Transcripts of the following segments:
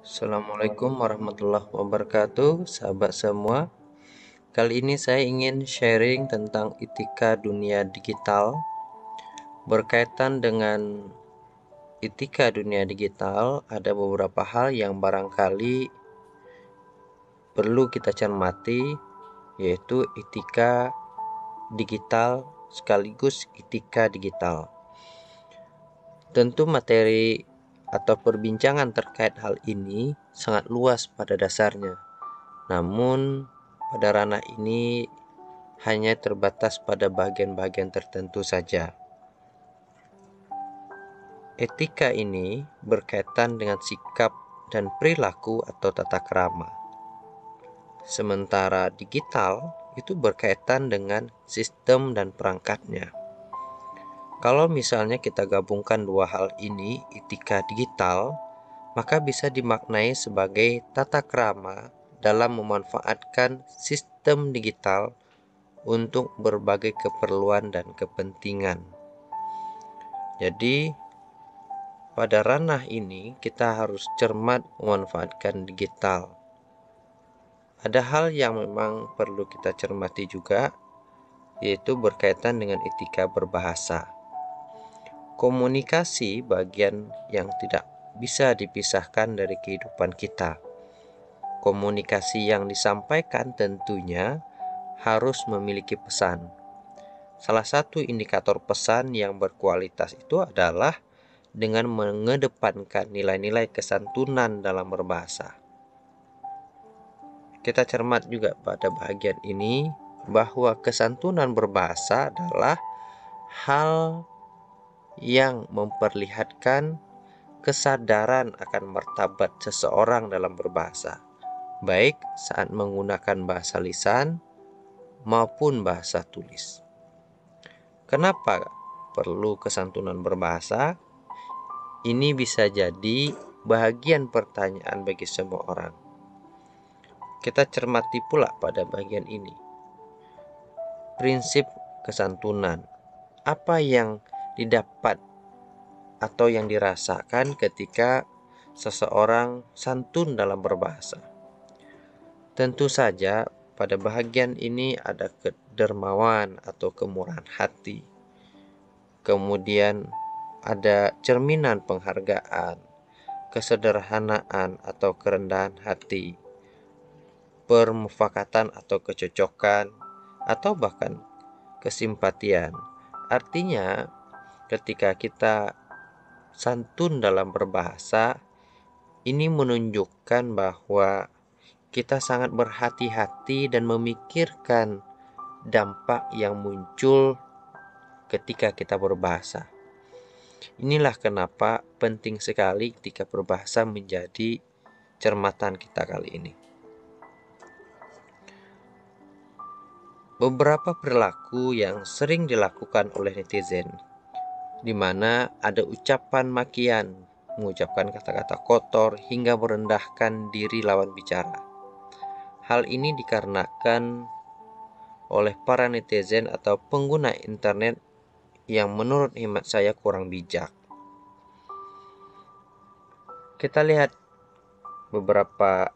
Assalamualaikum warahmatullahi wabarakatuh, sahabat semua. Kali ini saya ingin sharing tentang etika dunia digital. Berkaitan dengan etika dunia digital, ada beberapa hal yang barangkali perlu kita cermati, yaitu etika digital sekaligus etika digital. Tentu materi atau perbincangan terkait hal ini sangat luas pada dasarnya. Namun, pada ranah ini hanya terbatas pada bagian-bagian tertentu saja. Etika ini berkaitan dengan sikap dan perilaku atau tata krama. Sementara digital itu berkaitan dengan sistem dan perangkatnya. Kalau misalnya kita gabungkan dua hal ini, etika digital, maka bisa dimaknai sebagai tata krama dalam memanfaatkan sistem digital untuk berbagai keperluan dan kepentingan. Jadi, pada ranah ini kita harus cermat memanfaatkan digital. Ada hal yang memang perlu kita cermati juga, yaitu berkaitan dengan etika berbahasa. Komunikasi bagian yang tidak bisa dipisahkan dari kehidupan kita. Komunikasi yang disampaikan tentunya harus memiliki pesan. Salah satu indikator pesan yang berkualitas itu adalah dengan mengedepankan nilai-nilai kesantunan dalam berbahasa. Kita cermat juga pada bagian ini bahwa kesantunan berbahasa adalah hal yang memperlihatkan kesadaran akan martabat seseorang dalam berbahasa, baik saat menggunakan bahasa lisan maupun bahasa tulis. Kenapa perlu kesantunan berbahasa? Ini bisa jadi bagian pertanyaan bagi semua orang. Kita cermati pula pada bagian ini. Prinsip kesantunan. Apa yang didapat atau yang dirasakan ketika seseorang santun dalam berbahasa? Tentu saja pada bagian ini ada kedermawan atau kemurahan hati. Kemudian ada cerminan penghargaan, kesederhanaan atau kerendahan hati, permufakatan atau kecocokan, atau bahkan kesimpatian. Artinya, ketika kita santun dalam berbahasa, ini menunjukkan bahwa kita sangat berhati-hati dan memikirkan dampak yang muncul ketika kita berbahasa. Inilah kenapa penting sekali ketika berbahasa menjadi cermatan kita kali ini. Beberapa perilaku yang sering dilakukan oleh netizen, di mana ada ucapan makian, mengucapkan kata-kata kotor hingga merendahkan diri lawan bicara. Hal ini dikarenakan oleh para netizen atau pengguna internet yang menurut hemat saya kurang bijak. Kita lihat beberapa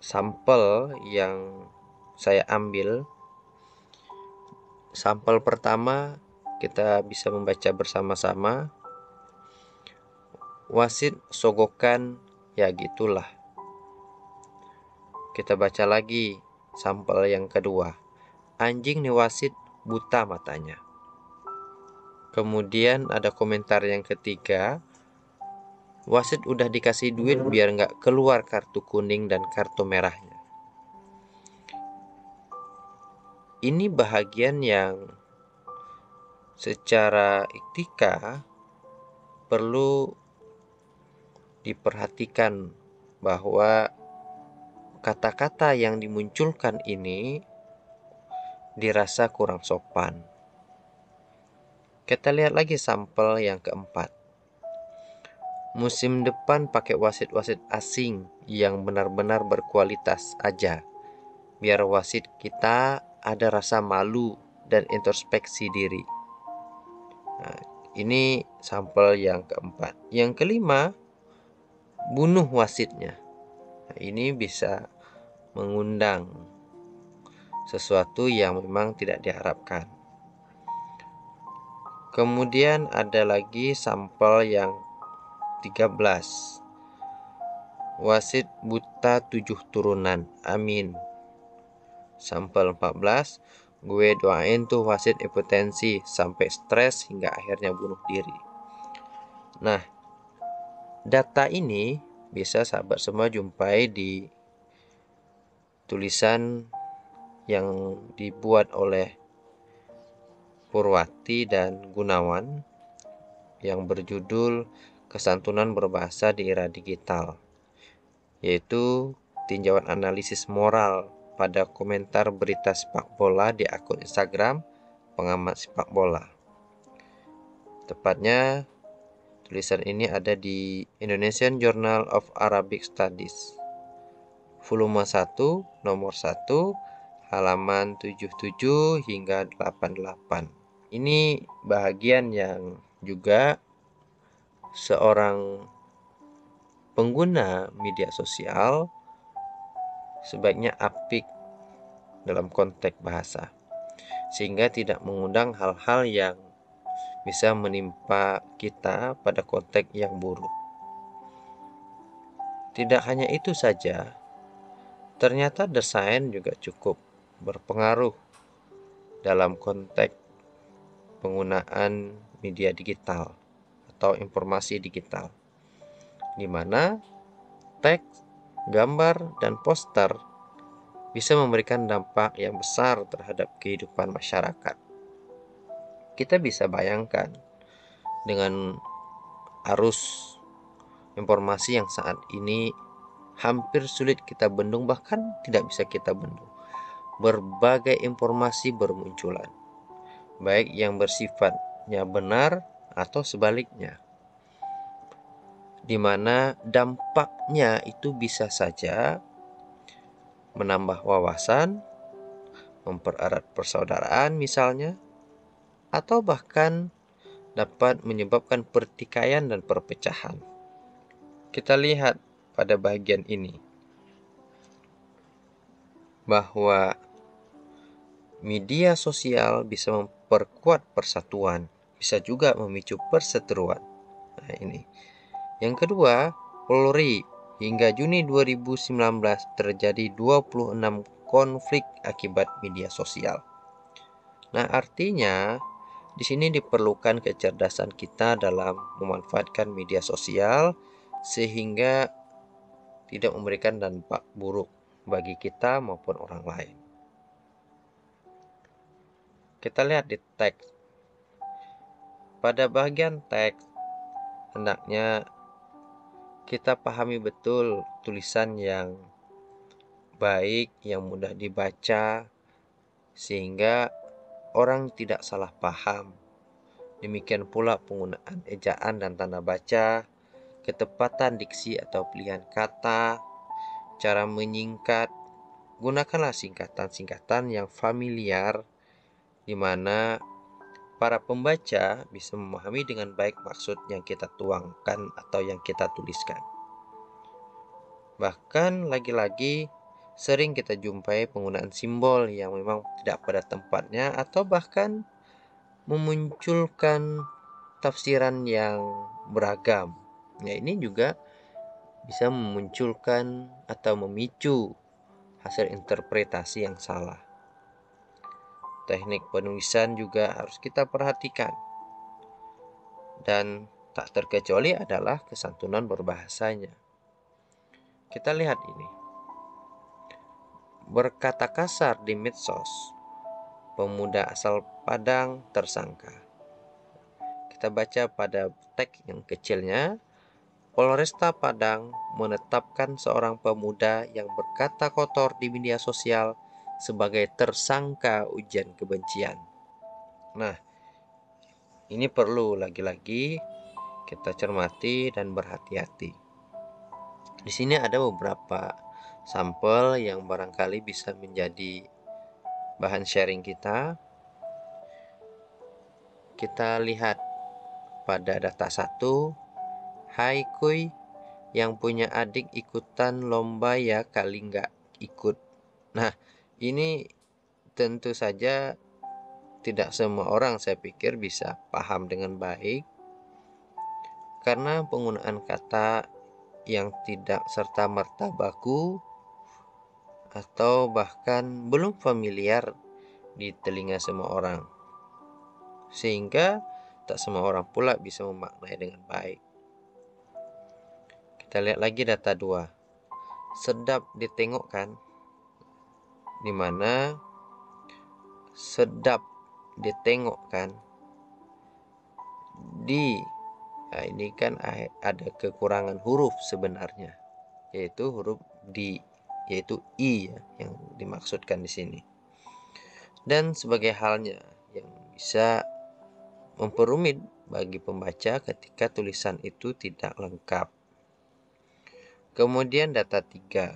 sampel yang saya ambil. Sampel pertama kita bisa membaca bersama-sama. Wasit sogokan, ya gitulah. Kita baca lagi sampel yang kedua. Anjing nih wasit, buta matanya. Kemudian ada komentar yang ketiga. Wasit udah dikasih duit biar nggak keluar kartu kuning dan kartu merahnya. Ini bahagian yang secara etika perlu diperhatikan bahwa kata-kata yang dimunculkan ini dirasa kurang sopan. Kita lihat lagi sampel yang keempat. Musim depan pakai wasit-wasit asing yang benar-benar berkualitas aja. Biar wasit kita ada rasa malu dan introspeksi diri. Nah, ini sampel yang keempat. Yang kelima, bunuh wasitnya. Nah, ini bisa mengundang sesuatu yang memang tidak diharapkan. Kemudian ada lagi sampel yang 13. Wasit buta 7 turunan. Amin. Sampel 14. Gue doain tuh wasit impotensi sampai stres hingga akhirnya bunuh diri. Nah, data ini bisa sahabat semua jumpai di tulisan yang dibuat oleh Purwati dan Gunawan yang berjudul Kesantunan Berbahasa di Era Digital, yaitu tinjauan analisis moral pada komentar berita sepak bola di akun Instagram pengamat sepak bola. Tepatnya tulisan ini ada di Indonesian Journal of Arabic Studies, volume 1, nomor 1, halaman 77 hingga 88. Ini bahagian yang juga seorang pengguna media sosial sebaiknya apik dalam konteks bahasa, sehingga tidak mengundang hal-hal yang bisa menimpa kita pada konteks yang buruk. Tidak hanya itu saja, ternyata desain juga cukup berpengaruh dalam konteks penggunaan media digital atau informasi digital, di mana teks, gambar, dan poster bisa memberikan dampak yang besar terhadap kehidupan masyarakat. Kita bisa bayangkan dengan arus informasi yang saat ini hampir sulit kita bendung, bahkan tidak bisa kita bendung. Berbagai informasi bermunculan, baik yang bersifatnya benar atau sebaliknya, di mana dampaknya itu bisa saja menambah wawasan, mempererat persaudaraan misalnya, atau bahkan dapat menyebabkan pertikaian dan perpecahan. Kita lihat pada bagian ini bahwa media sosial bisa memperkuat persatuan, bisa juga memicu perseteruan. Nah, ini. Yang kedua, Polri. Hingga Juni 2019 terjadi 26 konflik akibat media sosial. Nah, artinya di sini diperlukan kecerdasan kita dalam memanfaatkan media sosial sehingga tidak memberikan dampak buruk bagi kita maupun orang lain. Kita lihat di teks. Pada bagian teks, hendaknya kita pahami betul tulisan yang baik, yang mudah dibaca, sehingga orang tidak salah paham. Demikian pula penggunaan ejaan dan tanda baca, ketepatan diksi atau pilihan kata, cara menyingkat. Gunakanlah singkatan-singkatan yang familiar, di mana para pembaca bisa memahami dengan baik maksud yang kita tuangkan atau yang kita tuliskan. Bahkan lagi-lagi sering kita jumpai penggunaan simbol yang memang tidak pada tempatnya atau bahkan memunculkan tafsiran yang beragam. Ya, ini juga bisa memunculkan atau memicu hasil interpretasi yang salah. Teknik penulisan juga harus kita perhatikan. Dan tak terkecuali adalah kesantunan berbahasanya. Kita lihat ini. Berkata kasar di medsos, pemuda asal Padang tersangka. Kita baca pada teks yang kecilnya, Polresta Padang menetapkan seorang pemuda yang berkata kotor di media sosial sebagai tersangka ujian kebencian. Nah, ini perlu lagi-lagi kita cermati dan berhati-hati. Di sini ada beberapa sampel yang barangkali bisa menjadi bahan sharing kita. Kita lihat pada data 1. Hai kuy, yang punya adik ikutan lomba ya kali nggak ikut. Nah, ini tentu saja tidak semua orang saya pikir bisa paham dengan baik, karena penggunaan kata yang tidak serta-merta baku atau bahkan belum familiar di telinga semua orang, sehingga tak semua orang pula bisa memaknai dengan baik. Kita lihat lagi data 2. Sedap ditengok kan? Dimana sedap ditengok kan? Nah ini kan ada kekurangan huruf sebenarnya, yaitu huruf di, yaitu i ya, yang dimaksudkan di sini. Dan sebagai halnya yang bisa memperumit bagi pembaca ketika tulisan itu tidak lengkap. Kemudian data 3.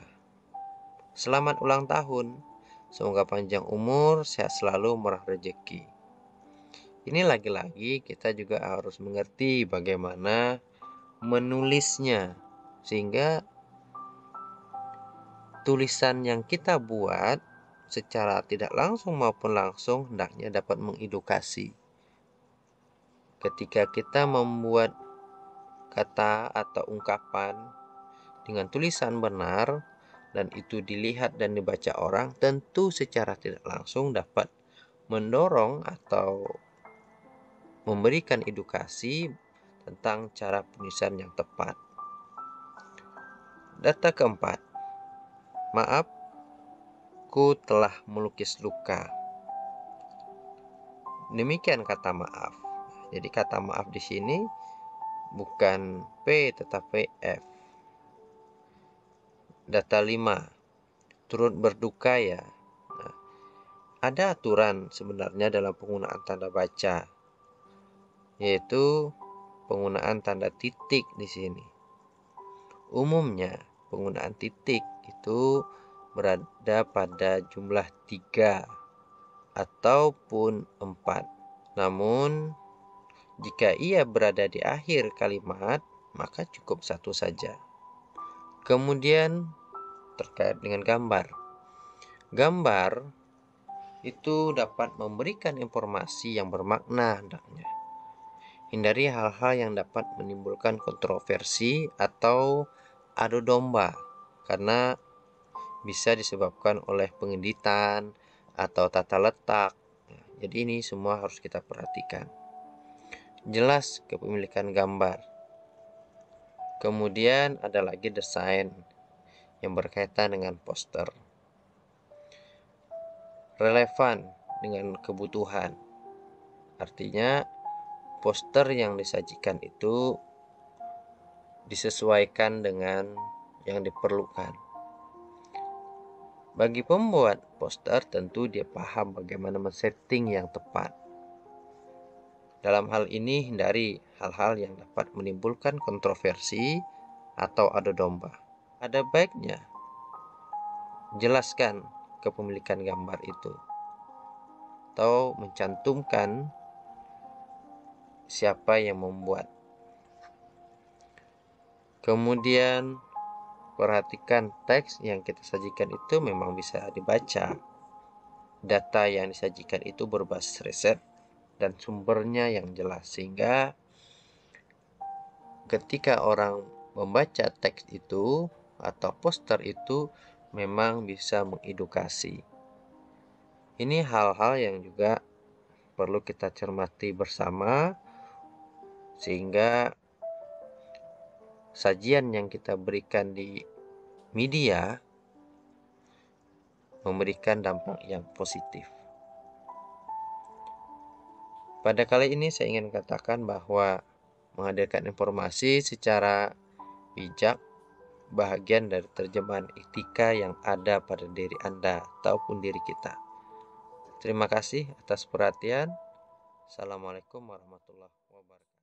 Selamat ulang tahun. Semoga panjang umur, sehat selalu, murah rezeki. Ini lagi-lagi kita juga harus mengerti bagaimana menulisnya, sehingga tulisan yang kita buat secara tidak langsung maupun langsung hendaknya dapat mengedukasi. Ketika kita membuat kata atau ungkapan dengan tulisan benar dan itu dilihat dan dibaca orang, tentu secara tidak langsung dapat mendorong atau memberikan edukasi tentang cara penulisan yang tepat. Data keempat. Maaf, ku telah melukis luka. Demikian kata maaf. Jadi kata maaf di sini bukan P tetapi F. Data 5. Turut berduka ya. Nah, ada aturan sebenarnya dalam penggunaan tanda baca, yaitu penggunaan tanda titik di sini. Umumnya penggunaan titik itu berada pada jumlah 3 ataupun 4. Namun jika ia berada di akhir kalimat, maka cukup 1 saja. Kemudian terkait dengan gambar. Gambar itu dapat memberikan informasi yang bermakna hendaknya. Hindari hal-hal yang dapat menimbulkan kontroversi atau adu domba, karena bisa disebabkan oleh pengeditan atau tata letak. Jadi ini semua harus kita perhatikan. Jelas kepemilikan gambar. Kemudian ada lagi desain yang berkaitan dengan poster. Relevan dengan kebutuhan. Artinya poster yang disajikan itu disesuaikan dengan yang diperlukan. Bagi pembuat poster tentu dia paham bagaimana men-setting yang tepat. Dalam hal ini hindari hal-hal yang dapat menimbulkan kontroversi atau adu domba. Ada baiknya jelaskan kepemilikan gambar itu atau mencantumkan siapa yang membuat. Kemudian perhatikan teks yang kita sajikan itu memang bisa dibaca. Data yang disajikan itu berbasis riset dan sumbernya yang jelas, sehingga ketika orang membaca teks itu atau poster itu memang bisa mengedukasi. Ini hal-hal yang juga perlu kita cermati bersama, sehingga sajian yang kita berikan di media memberikan dampak yang positif. Pada kali ini saya ingin katakan bahwa menghadirkan informasi secara bijak bahagian dari terjemahan etika yang ada pada diri Anda ataupun diri kita. Terima kasih atas perhatian. Assalamualaikum warahmatullahi wabarakatuh.